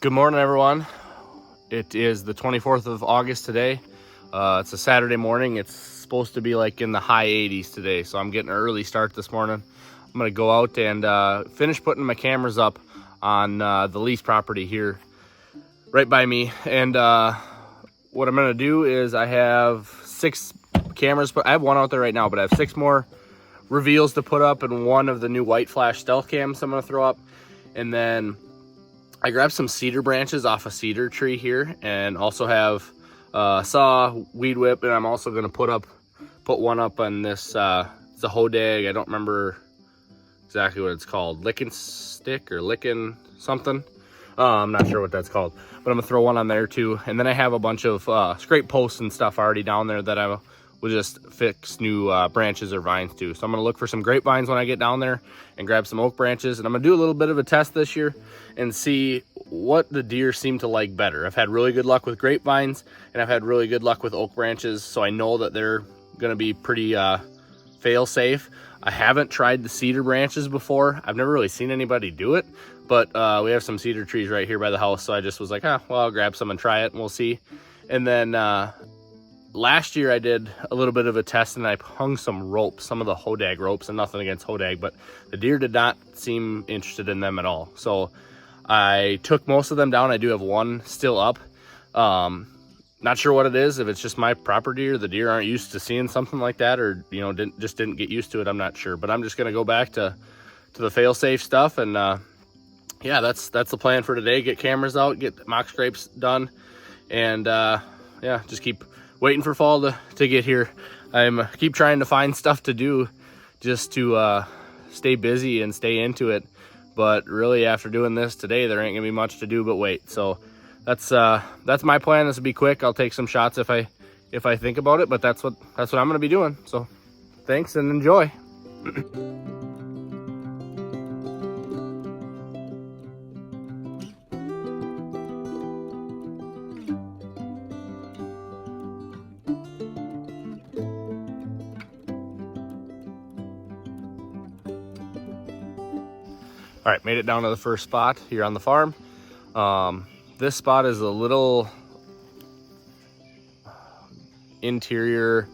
Good morning, everyone. It is the 24th of August today. It's a Saturday morning. It's supposed to be like in the high 80s today, so I'm getting an early start this morning. I'm gonna go out and finish putting my cameras up on the lease property here right by me. And what I'm gonna do is I have 6 cameras, but I have one out there right now, but I have 6 more reveals to put up and one of the new white flash stealth cams I'm gonna throw up. And then I grabbed some cedar branches off a cedar tree here, and also have saw, weed whip, and I'm also gonna put one up on this it's a hodag. I don't remember exactly what it's called, licking stick or licking something. I'm not sure what that's called, but I'm gonna throw one on there too. And then I have a bunch of scrape posts and stuff already down there that I will just fix new branches or vines to. So I'm gonna look for some grapevines when I get down there and grab some oak branches. And I'm gonna do a little bit of a test this year and see what the deer seem to like better. I've had really good luck with grapevines and I've had really good luck with oak branches. So I know that they're gonna be pretty fail safe. I haven't tried the cedar branches before. I've never really seen anybody do it, but we have some cedar trees right here by the house. So I just was like, well, I'll grab some and try it and we'll see. And then last year I did a little bit of a test and I hung some ropes, some of the hodag ropes, and nothing against hodag, but the deer did not seem interested in them at all. So I took most of them down. I do have one still up. Not sure what it is, if it's just my property or the deer aren't used to seeing something like that, or didn't get used to it. I'm not sure, but I'm just gonna go back to the fail-safe stuff. And yeah, that's the plan for today. Get cameras out, get mock scrapes done, and yeah, just keep waiting for fall to get here. I'm keep trying to find stuff to do just to stay busy and stay into it. But really, after doing this today, there ain't gonna be much to do but wait. So that's my plan. This will be quick. I'll take some shots if I think about it, but that's what I'm gonna be doing. So thanks and enjoy. All right, made it down to the first spot here on the farm. This spot is a little interior.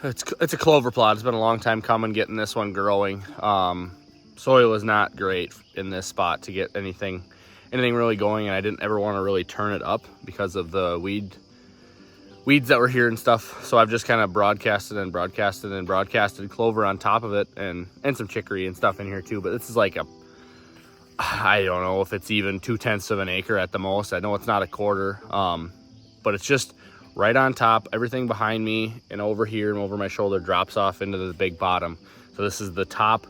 It's a clover plot. It's been a long time coming getting this one growing. Soil is not great in this spot to get anything really going, and I didn't ever want to really turn it up because of the weeds that were here and stuff. So I've just kind of broadcasted clover on top of it, and some chicory and stuff in here too. But this is like I don't know if it's even 2/10 of an acre at the most. I know it's not a quarter, but it's just right on top. Everything behind me and over here and over my shoulder drops off into the big bottom. So this is the top,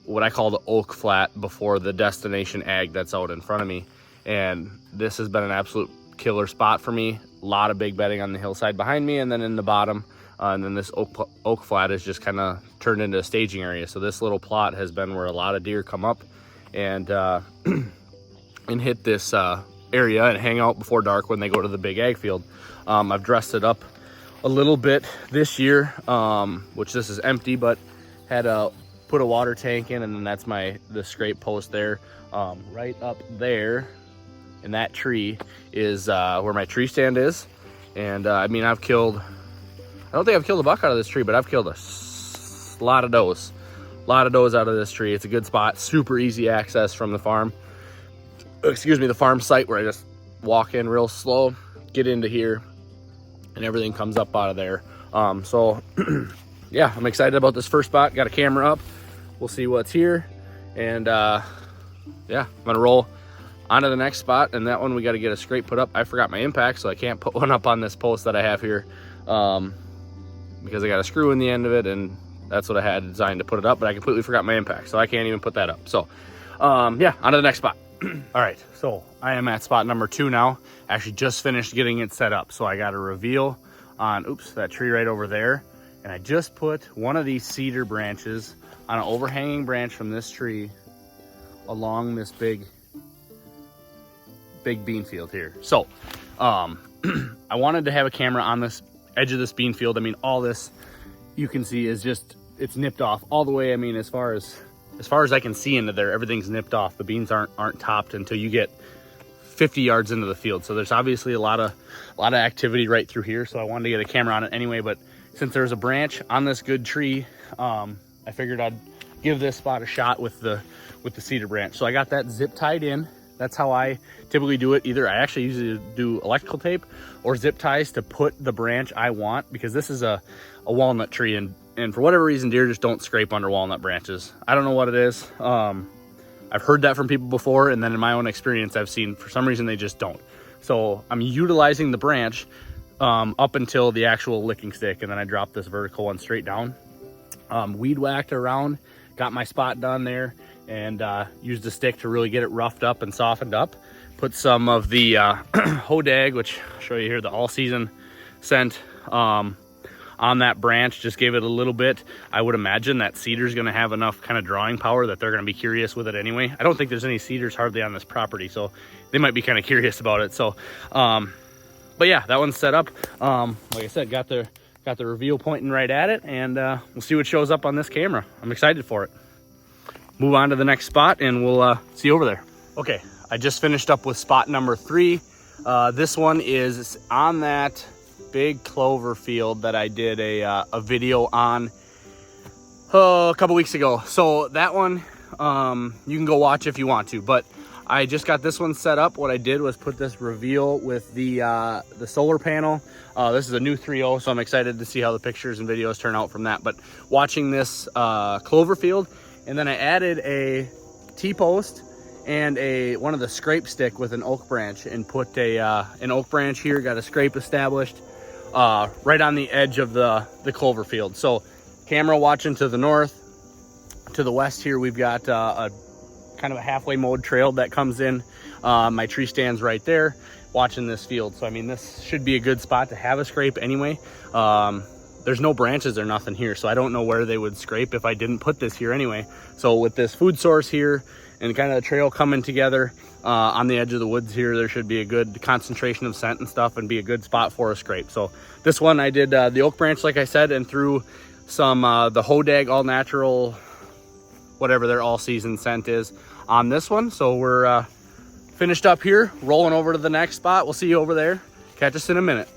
what I call the oak flat before the destination ag that's out in front of me. And this has been an absolute killer spot for me. A lot of big bedding on the hillside behind me, and then in the bottom, and then this oak flat is just kind of turned into a staging area. So this little plot has been where a lot of deer come up and and hit this area and hang out before dark when they go to the big ag field. I've dressed it up a little bit this year, which this is empty, but had put a water tank in, and then that's the scrape post there. Right up there in that tree is where my tree stand is. And I mean, I don't think I've killed a buck out of this tree, but I've killed a lot of does. A lot of does out of this tree. It's a good spot, super easy access from the farm. Excuse me, the farm site, where I just walk in real slow, get into here, and everything comes up out of there. So yeah, I'm excited about this first spot. Got a camera up. We'll see what's here. And yeah, I'm gonna roll onto the next spot, and that one we got to get a scrape put up. I forgot my impact, so I can't put one up on this post that I have here because I got a screw in the end of it, and that's what I had designed to put it up, but I completely forgot my impact, so I can't even put that up. So yeah, onto the next spot. All right, so I am at spot number 2 now. Actually just finished getting it set up, so I got a reveal on that tree right over there, and I just put one of these cedar branches on an overhanging branch from this tree along this big bean field here. So I wanted to have a camera on this edge of this bean field. I mean, all this you can see is just, it's nipped off all the way. I mean, as far as I can see into there, everything's nipped off. The beans aren't topped until you get 50 yards into the field. So there's obviously a lot of activity right through here. So I wanted to get a camera on it anyway, but since there's a branch on this good tree, I figured I'd give this spot a shot with the cedar branch. So I got that zip tied in. That's how I typically do it. Either I actually usually do electrical tape or zip ties to put the branch I want, because this is a walnut tree, and for whatever reason, deer just don't scrape under walnut branches. I don't know what it is. I've heard that from people before, and then in my own experience, I've seen for some reason they just don't. So I'm utilizing the branch up until the actual licking stick, and then I drop this vertical one straight down. Weed whacked around, got my spot done there, and used the stick to really get it roughed up and softened up. Put some of the Hodag, which I'll show you here, the all season scent, on that branch. Just gave it a little bit. I would imagine that cedar's going to have enough kind of drawing power that they're going to be curious with it anyway. I don't think there's any cedars hardly on this property, so they might be kind of curious about it. So but yeah, that one's set up. Like I said, got the reveal pointing right at it, and we'll see what shows up on this camera. I'm excited for it. Move on to the next spot, and we'll see you over there. Okay, I just finished up with spot number 3. This one is on that big clover field that I did a video on a couple weeks ago. So that one, you can go watch if you want to, but I just got this one set up. What I did was put this reveal with the solar panel. This is a new 3.0, so I'm excited to see how the pictures and videos turn out from that. But watching this clover field, and then I added a T-post and one of the scrape stick with an oak branch, and put an oak branch here, got a scrape established right on the edge of the clover field. So camera watching to the north. To the west here, we've got a kind of a halfway mowed trail that comes in. My tree stands right there watching this field. So I mean, this should be a good spot to have a scrape anyway. There's no branches or nothing here, so I don't know where they would scrape if I didn't put this here anyway. So with this food source here and kind of the trail coming together on the edge of the woods here, there should be a good concentration of scent and stuff, and be a good spot for a scrape. So this one I did the oak branch, like I said, and threw some the Hodag all natural, whatever their all season scent is, on this one. So we're finished up here, rolling over to the next spot. We'll see you over there. Catch us in a minute.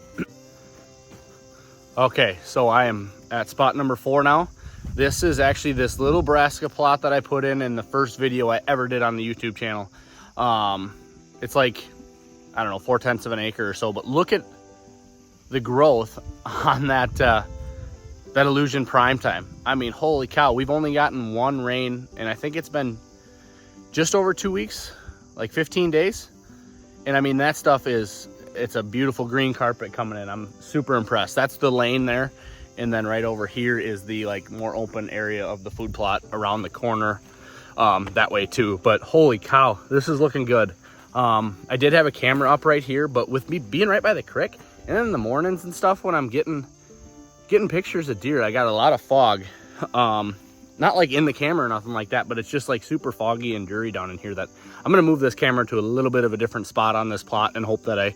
Okay, so I am at spot number 4 now. This is actually this little brassica plot that I put in the first video I ever did on the YouTube channel. It's like, I don't know, 4/10 of an acre or so, but look at the growth on that Illusion Prime Time. I mean, holy cow, we've only gotten one rain, and I think it's been just over 2 weeks, like 15 days. And I mean, that stuff it's a beautiful green carpet coming in. I'm super impressed. That's the lane there. And then right over here is the like more open area of the food plot around the corner that way too. But holy cow, this is looking good. I did have a camera up right here, but with me being right by the creek, and then in the mornings and stuff when I'm getting pictures of deer, I got a lot of fog. Not like in the camera or nothing like that, but it's just like super foggy and dreary down in here that I'm gonna move this camera to a little bit of a different spot on this plot and hope that I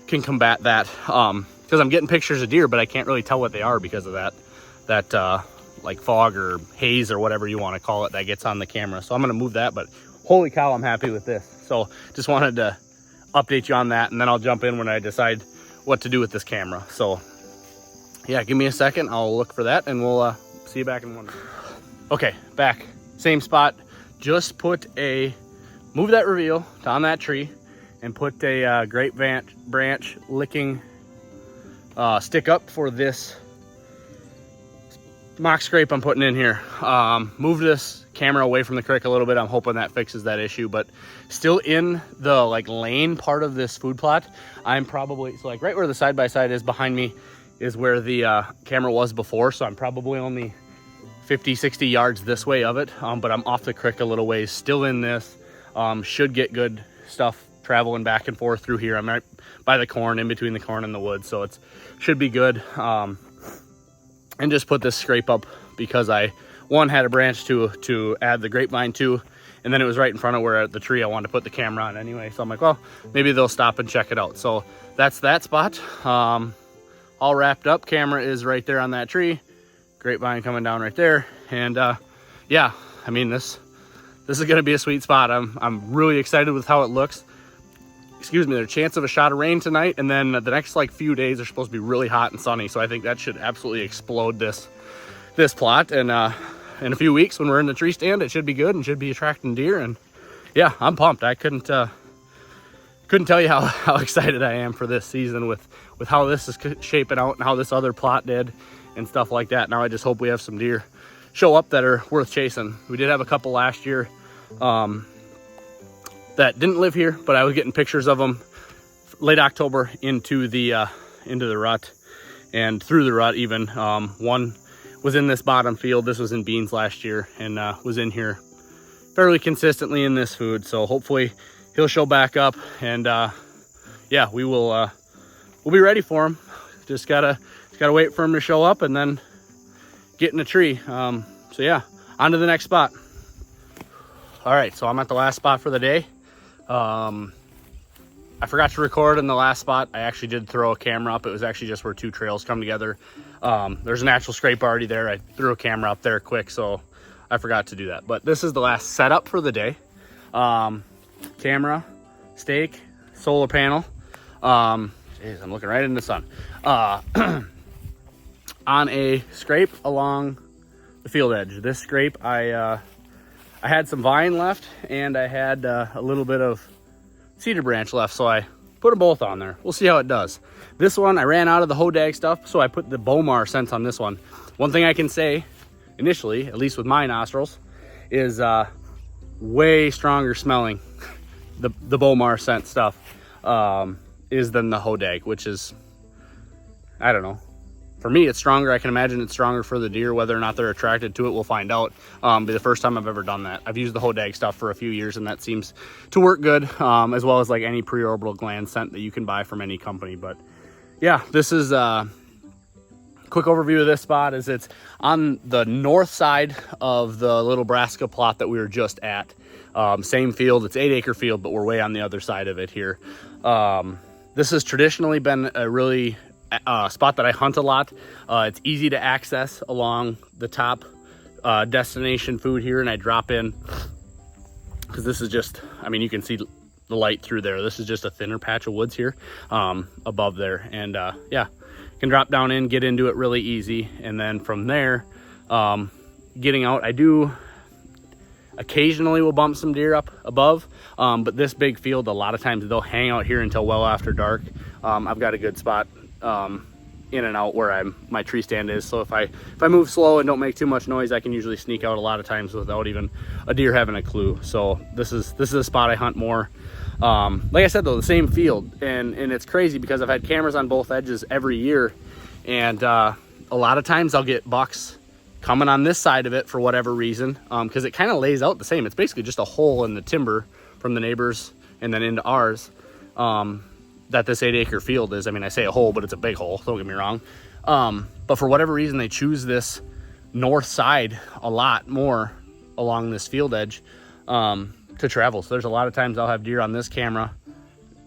can combat that. Because I'm getting pictures of deer, but I can't really tell what they are because of that like fog or haze or whatever you want to call it that gets on the camera. So I'm gonna move that, but holy cow, I'm happy with this. So just wanted to update you on that, and then I'll jump in when I decide what to do with this camera. So yeah, give me a second, I'll look for that, and we'll see you back in 1 minute. Okay, back, same spot. Just move that reveal on that tree and put a grape branch licking stick up for this mock scrape I'm putting in here. Move this camera away from the creek a little bit. I'm hoping that fixes that issue, but still in the like lane part of this food plot. I'm probably, so like right where the side-by-side is behind me is where the camera was before. So I'm probably only 50, 60 yards this way of it. But I'm off the creek a little ways, still in this. Should get good stuff traveling back and forth through here. I'm right by the corn, in between the corn and the woods, so it should be good. And just put this scrape up because I had a branch to add the grapevine to, and then it was right in front of where the tree I wanted to put the camera on anyway. So I'm like, well, maybe they'll stop and check it out. So that's that spot. All wrapped up. Camera is right there on that tree. Grapevine coming down right there. And yeah, I mean, this is gonna be a sweet spot. I'm really excited with how it looks. there's a chance of a shot of rain tonight, and then the next like few days are supposed to be really hot and sunny. So I think that should absolutely explode this plot. And in a few weeks when we're in the tree stand, it should be good and should be attracting deer. And yeah, I'm pumped. I couldn't tell you how excited I am for this season with how this is shaping out and how this other plot did and stuff like that. Now I just hope we have some deer show up that are worth chasing. We did have a couple last year that didn't live here, but I was getting pictures of them late October into the rut and through the rut even. One was in this bottom field. This was in beans last year, and was in here fairly consistently in this food. So hopefully he'll show back up, and yeah, we'll be ready for him. Just gotta wait for him to show up and then get in a tree. So yeah, on to the next spot. All right, so I'm at the last spot for the day. I forgot to record in the last spot. I actually did throw a camera up. It was actually just where two trails come together. There's a natural scrape already there. I threw a camera up there quick, so I forgot to do that. But this is the last setup for the day. Camera, stake, solar panel. Jeez, I'm looking right in the sun. On a scrape along the field edge. This scrape, I had some vine left, and I had a little bit of cedar branch left, so I put them both on there. We'll see how it does. This one, I ran out of the Hodag stuff, so I put the Bomar scent on this one. One thing I can say, initially, at least with my nostrils, is way stronger smelling, the Bomar scent stuff, is than the Hodag, which is, I don't know. For me, it's stronger. I can imagine it's stronger for the deer. Whether or not they're attracted to it, we'll find out. Be the first time I've ever done that. I've used the Hodag stuff for a few years, and that seems to work good, as well as like any preorbital gland scent that you can buy from any company. But yeah, this is a quick overview of this spot. Is it's on the north side of the Little Brassica plot that we were just at. Same field. It's 8-acre field, but we're way on the other side of it here. This has traditionally been a really spot that I hunt a lot. It's easy to access along the top destination food here, and I drop in because this is just, I mean, you can see the light through there. This is just a thinner patch of woods here above there, and yeah, can drop down in, get into it really easy, and then from there, getting out, I do occasionally will bump some deer up above, but this big field, a lot of times they'll hang out here until well after dark. I've got a good spot in and out where my tree stand is, so if I move slow and don't make too much noise, I can usually sneak out a lot of times without even a deer having a clue. So this is a spot I hunt more. Like I said though, the same field, and it's crazy because I've had cameras on both edges every year, and a lot of times I'll get bucks coming on this side of it for whatever reason, because it kind of lays out the same. It's basically just a hole in the timber from the neighbors and then into ours. That this 8-acre field is. I mean, I say a hole, but it's a big hole, don't get me wrong. But for whatever reason, they choose this north side a lot more along this field edge to travel. So there's a lot of times I'll have deer on this camera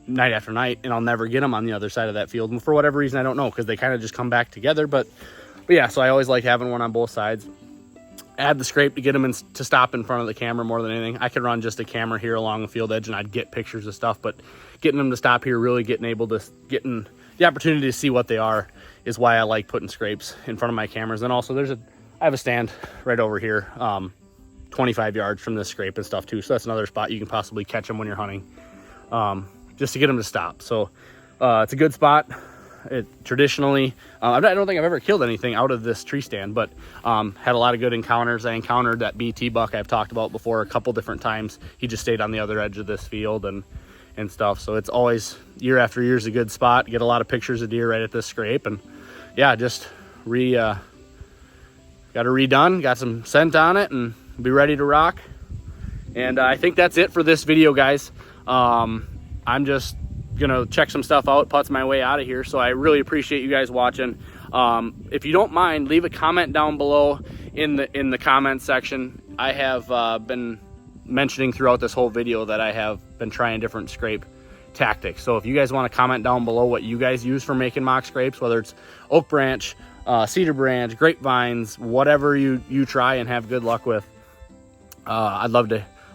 night after night, and I'll never get them on the other side of that field. And for whatever reason, I don't know, because they kind of just come back together. But yeah, so I always like having one on both sides. Add the scrape to get them to stop in front of the camera more than anything. I could run just a camera here along the field edge and I'd get pictures of stuff, but getting them to stop here, really getting the opportunity to see what they are is why I like putting scrapes in front of my cameras. And also I have a stand right over here, 25 yards from this scrape and stuff too. So that's another spot you can possibly catch them when you're hunting, just to get them to stop. So it's a good spot. It traditionally, I don't think I've ever killed anything out of this tree stand, but had a lot of good encounters. I encountered that BT buck I've talked about before a couple different times. He just stayed on the other edge of this field and stuff. So it's always, year after year, is a good spot. Get a lot of pictures of deer right at this scrape, and yeah, just got it redone, got some scent on it, and be ready to rock. And I think that's it for this video, guys. I'm just gonna check some stuff out, putz my way out of here. So I really appreciate you guys watching. If you don't mind, leave a comment down below in the comment section. I have been mentioning throughout this whole video that I have been trying different scrape tactics. So if you guys want to comment down below what you guys use for making mock scrapes, whether it's oak branch, cedar branch, grapevines, whatever you try and have good luck with, I'd love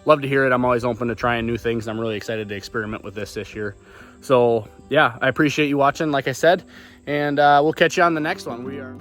love to hear it. I'm always open to trying new things. I'm really excited to experiment with this year. So yeah, I appreciate you watching, like I said, and we'll catch you on the next one. We are...